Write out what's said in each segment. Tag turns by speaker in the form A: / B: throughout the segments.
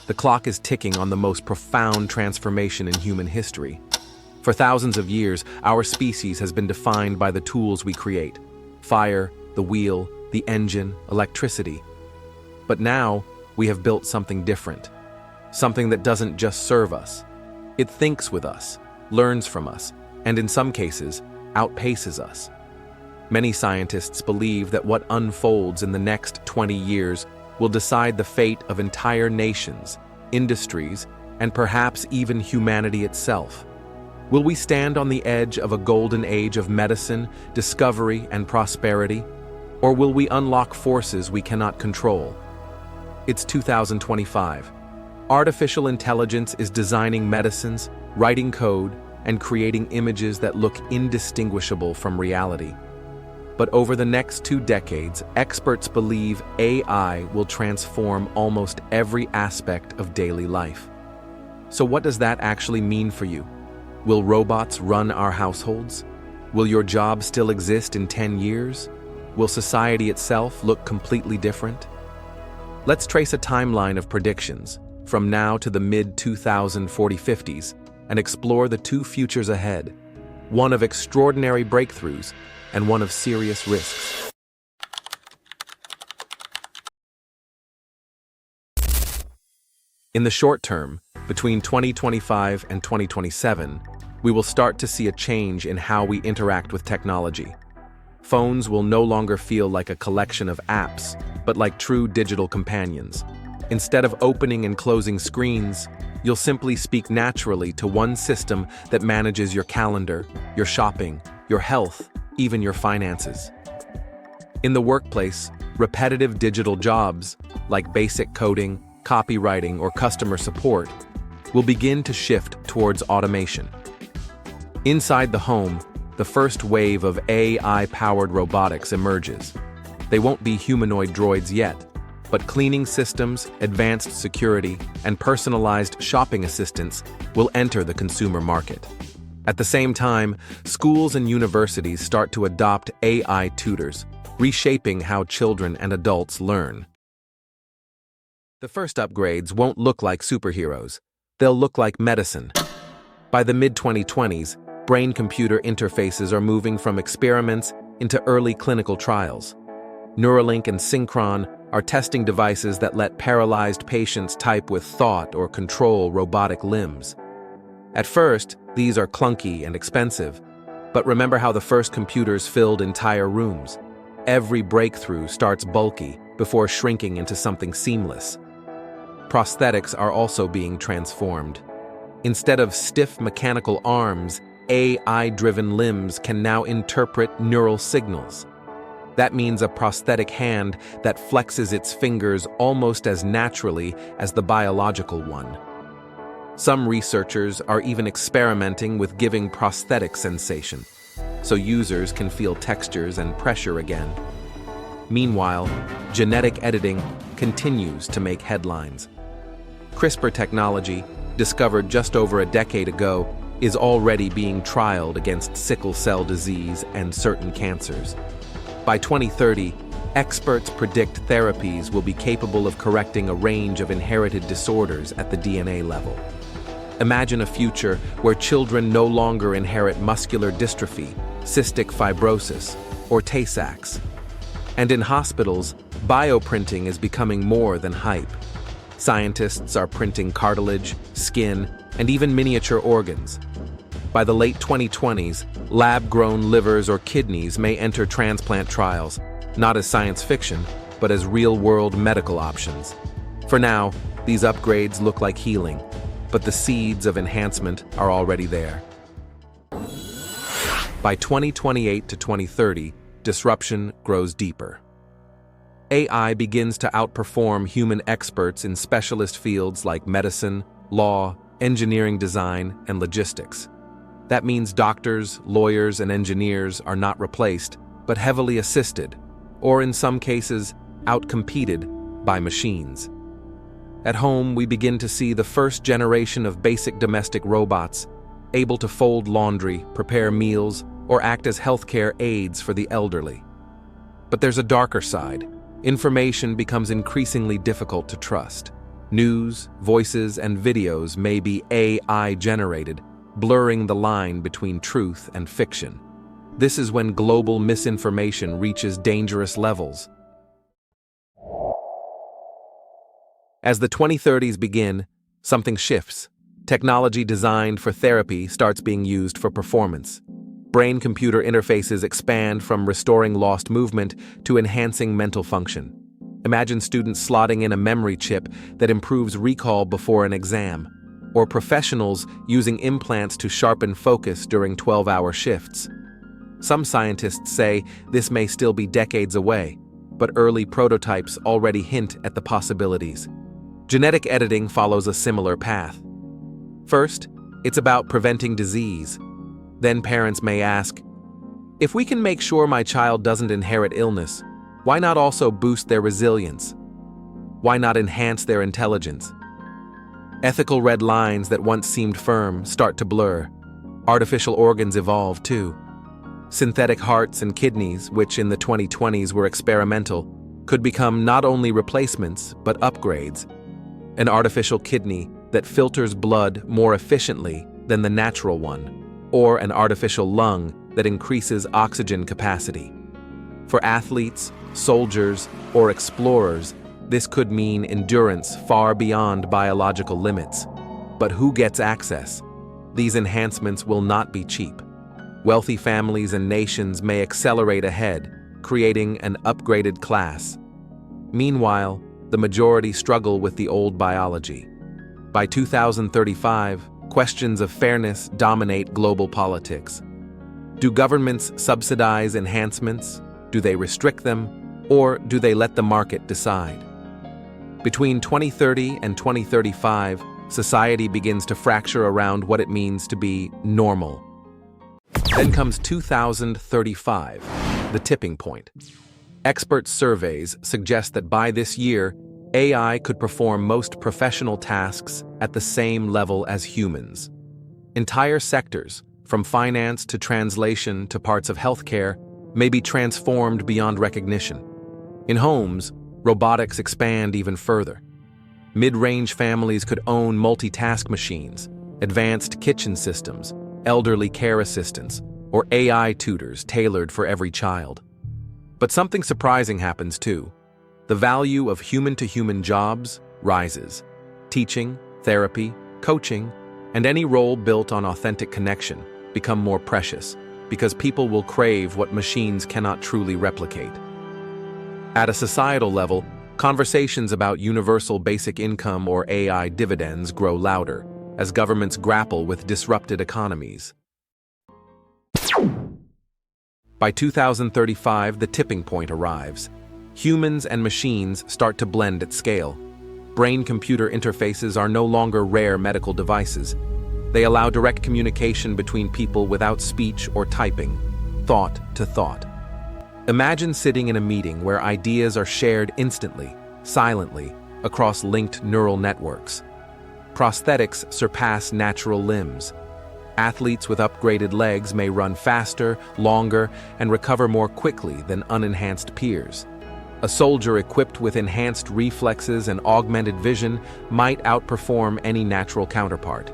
A: the clock is ticking on the most profound transformation in human history. For thousands of years, our species has been defined by the tools we create: fire, the wheel, the engine, electricity. But now, we have built something different. Something that doesn't just serve us. It thinks with us, learns from us, and in some cases, outpaces us. Many scientists believe that what unfolds in the next 20 years will decide the fate of entire nations, industries, and perhaps even humanity itself. Will we stand on the edge of a golden age of medicine, discovery, and prosperity? Or will we unlock forces we cannot control? It's 2025. Artificial intelligence is designing medicines, writing code, and creating images that look indistinguishable from reality. But over the next 2 decades, experts believe AI will transform almost every aspect of daily life. So what does that actually mean for you? Will robots run our households? Will your job still exist in 10 years? Will society itself look completely different? Let's trace a timeline of predictions, from now to the mid-2040s, and explore the 2 futures ahead, one of extraordinary breakthroughs and one of serious risks. In the short term, between 2025 and 2027, we will start to see a change in how we interact with technology. Phones will no longer feel like a collection of apps, but like true digital companions. Instead of opening and closing screens, you'll simply speak naturally to one system that manages your calendar, your shopping, your health, even your finances. In the workplace, repetitive digital jobs, like basic coding, copywriting, or customer support, will begin to shift towards automation. Inside the home, the first wave of AI-powered robotics emerges. They won't be humanoid droids yet, but cleaning systems, advanced security, and personalized shopping assistants will enter the consumer market. At the same time, schools and universities start to adopt AI tutors, reshaping how children and adults learn. The first upgrades won't look like superheroes. They'll look like medicine. By the mid-2020s, brain-computer interfaces are moving from experiments into early clinical trials. Neuralink and Synchron are testing devices that let paralyzed patients type with thought or control robotic limbs. At first, these are clunky and expensive, but remember how the first computers filled entire rooms. Every breakthrough starts bulky before shrinking into something seamless. Prosthetics are also being transformed. Instead of stiff mechanical arms, AI-driven limbs can now interpret neural signals. That means a prosthetic hand that flexes its fingers almost as naturally as the biological one. Some researchers are even experimenting with giving prosthetic sensation, so users can feel textures and pressure again. Meanwhile, genetic editing continues to make headlines. CRISPR technology, discovered just over a decade ago, is already being trialed against sickle cell disease and certain cancers. By 2030, experts predict therapies will be capable of correcting a range of inherited disorders at the DNA level. Imagine a future where children no longer inherit muscular dystrophy, cystic fibrosis, or Tay-Sachs. And in hospitals, bioprinting is becoming more than hype. Scientists are printing cartilage, skin, and even miniature organs. By the late 2020s, lab-grown livers or kidneys may enter transplant trials, not as science fiction, but as real-world medical options. For now, these upgrades look like healing, but the seeds of enhancement are already there. By 2028 to 2030, disruption grows deeper. AI begins to outperform human experts in specialist fields like medicine, law, engineering design, and logistics. That means doctors, lawyers, and engineers are not replaced, but heavily assisted, or in some cases, outcompeted by machines. At home, we begin to see the first generation of basic domestic robots, able to fold laundry, prepare meals, or act as healthcare aides for the elderly. But there's a darker side. Information becomes increasingly difficult to trust. News, voices, and videos may be AI-generated, blurring the line between truth and fiction. This is when global misinformation reaches dangerous levels. As the 2030s begin, something shifts. Technology designed for therapy starts being used for performance. Brain-computer interfaces expand from restoring lost movement to enhancing mental function. Imagine students slotting in a memory chip that improves recall before an exam, or professionals using implants to sharpen focus during 12-hour shifts. Some scientists say this may still be decades away, but early prototypes already hint at the possibilities. Genetic editing follows a similar path. First, it's about preventing disease. Then parents may ask, if we can make sure my child doesn't inherit illness, why not also boost their resilience? Why not enhance their intelligence? Ethical red lines that once seemed firm start to blur. Artificial organs evolve too. Synthetic hearts and kidneys, which in the 2020s were experimental, could become not only replacements but upgrades. An artificial kidney that filters blood more efficiently than the natural one, or an artificial lung that increases oxygen capacity. For athletes, soldiers, or explorers, this could mean endurance far beyond biological limits. But who gets access? These enhancements will not be cheap. Wealthy families and nations may accelerate ahead, creating an upgraded class. Meanwhile, the majority struggle with the old biology. By 2035, questions of fairness dominate global politics. Do governments subsidize enhancements? Do they restrict them? Or do they let the market decide? Between 2030 and 2035, society begins to fracture around what it means to be normal. Then comes 2035, the tipping point. Expert surveys suggest that by this year, AI could perform most professional tasks at the same level as humans. Entire sectors, from finance to translation to parts of healthcare, may be transformed beyond recognition. In homes, robotics expand even further. Mid-range families could own multitask machines, advanced kitchen systems, elderly care assistants, or AI tutors tailored for every child. But something surprising happens too. The value of human-to-human jobs rises. Teaching, therapy, coaching, and any role built on authentic connection become more precious because people will crave what machines cannot truly replicate. At a societal level, conversations about universal basic income or AI dividends grow louder as governments grapple with disrupted economies. By 2035, the tipping point arrives. Humans and machines start to blend at scale. Brain-computer interfaces are no longer rare medical devices. They allow direct communication between people without speech or typing, thought to thought. Imagine sitting in a meeting where ideas are shared instantly, silently, across linked neural networks. Prosthetics surpass natural limbs. Athletes with upgraded legs may run faster, longer, and recover more quickly than unenhanced peers. A soldier equipped with enhanced reflexes and augmented vision might outperform any natural counterpart.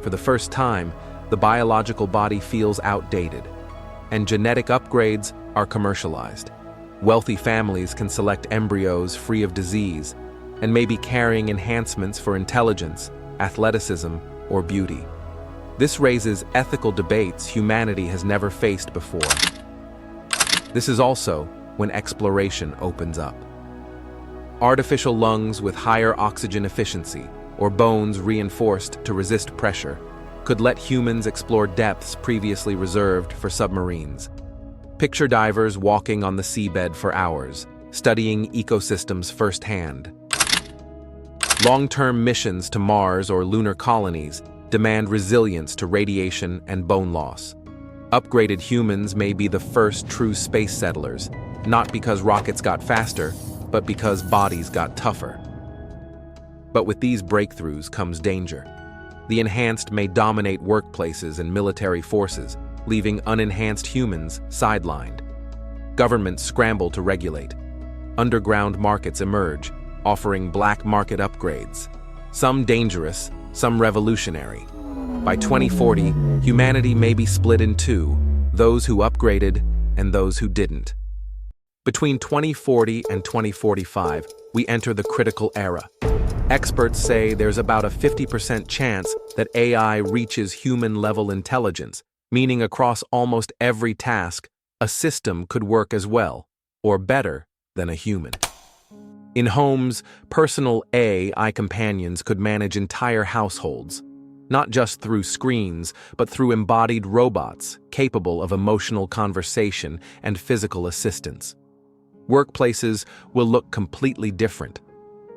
A: For the first time, the biological body feels outdated, and genetic upgrades are commercialized. Wealthy families can select embryos free of disease and may be carrying enhancements for intelligence, athleticism, or beauty. This raises ethical debates humanity has never faced before. This is also when exploration opens up. Artificial lungs with higher oxygen efficiency, or bones reinforced to resist pressure, could let humans explore depths previously reserved for submarines. Picture divers walking on the seabed for hours, studying ecosystems firsthand. Long-term missions to Mars or lunar colonies demand resilience to radiation and bone loss. Upgraded humans may be the first true space settlers, not because rockets got faster, but because bodies got tougher. But with these breakthroughs comes danger. The enhanced may dominate workplaces and military forces, leaving unenhanced humans sidelined. Governments scramble to regulate. Underground markets emerge, offering black market upgrades, some dangerous, some revolutionary. By 2040, humanity may be split in two, those who upgraded and those who didn't. Between 2040 and 2045, we enter the critical era. Experts say there's about a 50% chance that AI reaches human-level intelligence, meaning across almost every task, a system could work as well, or better, than a human. In homes, personal AI companions could manage entire households, not just through screens, but through embodied robots capable of emotional conversation and physical assistance. Workplaces will look completely different.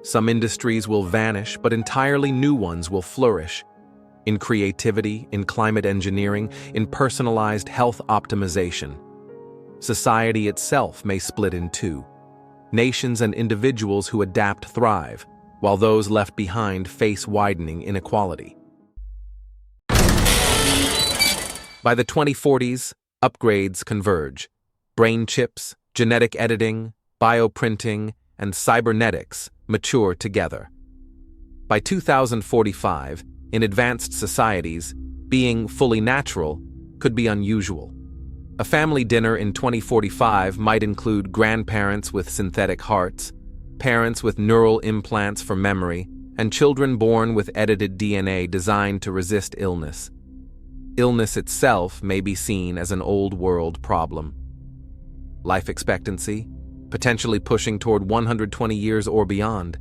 A: Some industries will vanish, but entirely new ones will flourish. In creativity, in climate engineering, in personalized health optimization. Society itself may split in two. Nations and individuals who adapt thrive, while those left behind face widening inequality. By the 2040s, upgrades converge. Brain chips, genetic editing, bioprinting, and cybernetics mature together. By 2045, in advanced societies, being fully natural could be unusual. A family dinner in 2045 might include grandparents with synthetic hearts, parents with neural implants for memory, and children born with edited DNA designed to resist illness. Illness itself may be seen as an old-world problem. Life expectancy, potentially pushing toward 120 years or beyond.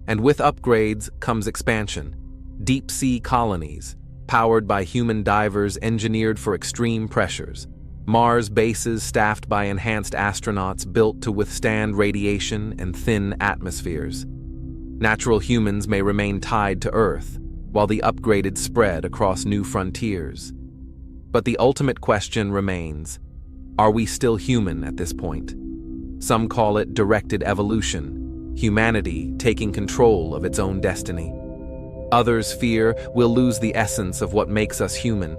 A: And with upgrades comes expansion. Deep-sea colonies, powered by human divers engineered for extreme pressures. Mars bases staffed by enhanced astronauts built to withstand radiation and thin atmospheres. Natural humans may remain tied to Earth, while the upgraded spread across new frontiers. But the ultimate question remains, are we still human at this point? Some call it directed evolution, humanity taking control of its own destiny. Others fear we'll lose the essence of what makes us human,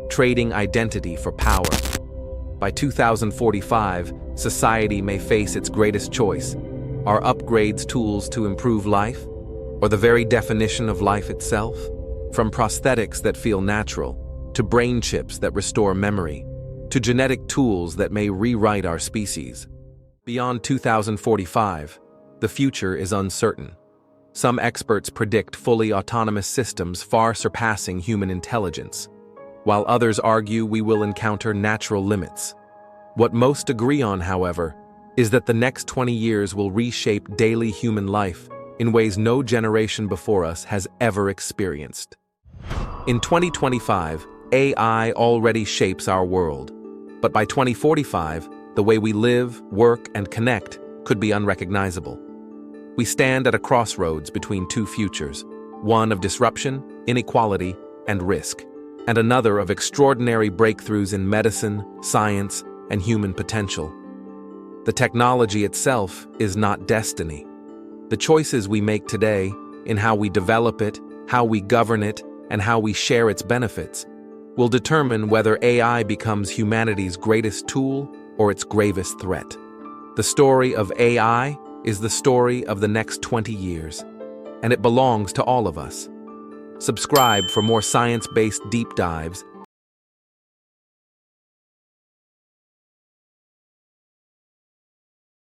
A: trading identity for power. By 2045, society may face its greatest choice. Are upgrades tools to improve life? Or the very definition of life itself? From prosthetics that feel natural, to brain chips that restore memory, to genetic tools that may rewrite our species. Beyond 2045, the future is uncertain. Some experts predict fully autonomous systems far surpassing human intelligence, while others argue we will encounter natural limits. What most agree on, however, is that the next 20 years will reshape daily human life in ways no generation before us has ever experienced. In 2025, AI already shapes our world, but by 2045, the way we live, work, and connect could be unrecognizable. We stand at a crossroads between two futures, one of disruption, inequality, and risk, and another of extraordinary breakthroughs in medicine, science, and human potential. The technology itself is not destiny. The choices we make today, in how we develop it, how we govern it, and how we share its benefits, will determine whether AI becomes humanity's greatest tool or its gravest threat. The story of AI is the story of the next 20 years, and it belongs to all of us. Subscribe for more science-based deep dives